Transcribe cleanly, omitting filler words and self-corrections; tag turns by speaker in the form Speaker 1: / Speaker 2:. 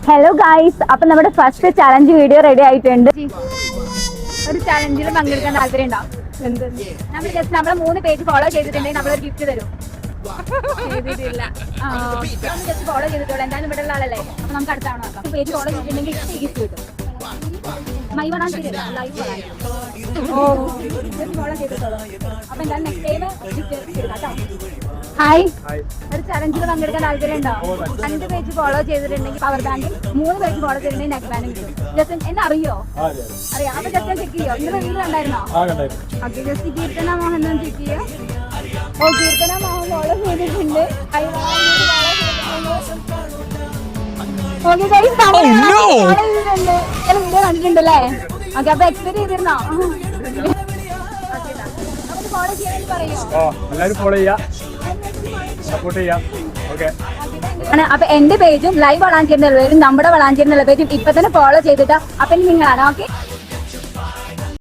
Speaker 1: Hello guys, അപ്പൊ നമ്മുടെ first challenge video ready ആയിട്ടുണ്ട്.
Speaker 2: ഒരു ചലഞ്ചിൽ പങ്കെടുക്കാൻ താല്പര്യം ഉണ്ടാവും. നമ്മൾ ജസ്റ്റ് നമ്മളെ 3 പേജ് ഫോളോ ചെയ്തിട്ടുണ്ടെങ്കിൽ നമ്മളൊരു ഗിഫ്റ്റ് തരും. ചെയ്തിട്ടില്ല, ജസ്റ്റ് ഫോളോ ചെയ്തിട്ടുള്ളൂ. എന്തായാലും ഇവിടെ ഉള്ള ആളല്ലേ, അപ്പൊ നമുക്ക് അടുത്താണ് നോക്കാം. പേജ് ഫോളോ ചെയ്തിട്ടുണ്ടെങ്കിൽ ഗിഫ്റ്റ് കിട്ടും. മൈ വണാൻ ലൈവ് ഫോളോ ചെയ്തിട്ടുള്ളൂ. അപ്പൊ എന്തായാലും നെക്സ്റ്റ് ടൈം ഗിഫ്റ്റ് കേട്ടോ. ഹായ്, ഒരു ചലഞ്ചിൽ പങ്കെടുക്കാൻ താല്പര്യം ഉണ്ടോ? 2 പേജ് ഫോളോ ചെയ്തിട്ടുണ്ടെങ്കിൽ പവർ ബാങ്ക്, 3 പേജ് ഫോളോ ചെയ്തിട്ടുണ്ടെങ്കിൽ നെക്ക് ബാൻഡ് കിട്ടും. ജസ്റ്റ് എന്നെ അറിയോ? അറിയാം. അപ്പൊ ജസ്റ്റ് ചെക്ക് ചെയ്യോ? ഇന്ന് വീട്ടിൽ കണ്ടായിരുന്നോ? Okay, just Keerthana Mohan check ചെയ്യോ. ഓ, കീർത്തന മോഹൻ ഫോളോ ചെയ്തിട്ടുണ്ട്. ഓക്കെ ഗൈസ്, ഫോളോ ചെയ്തിട്ടുണ്ട്. ഞാൻ വീഡിയോ കണ്ടിട്ടുണ്ടല്ലേ? ഓക്കെ, അപ്പൊ എക്സ്പെക്ട് ചെയ്തിരുന്നോ? ഫോളോ ചെയ്യാൻ പറയോ?
Speaker 3: എല്ലാവരും ഫോളോ ചെയ്യാ, സപ്പോർട്ട് ചെയ്യാം. ഓക്കെ,
Speaker 1: അപ്പൊ എന്റെ പേജും ലൈവ് വളാഞ്ചേരിന്നുള്ള പേരും നമ്മുടെ വളാഞ്ചേരിന്നുള്ള പേജും ഇപ്പൊ തന്നെ ഫോളോ ചെയ്തിട്ട് അപ്പൊ നിങ്ങളാണ്. ഓക്കെ.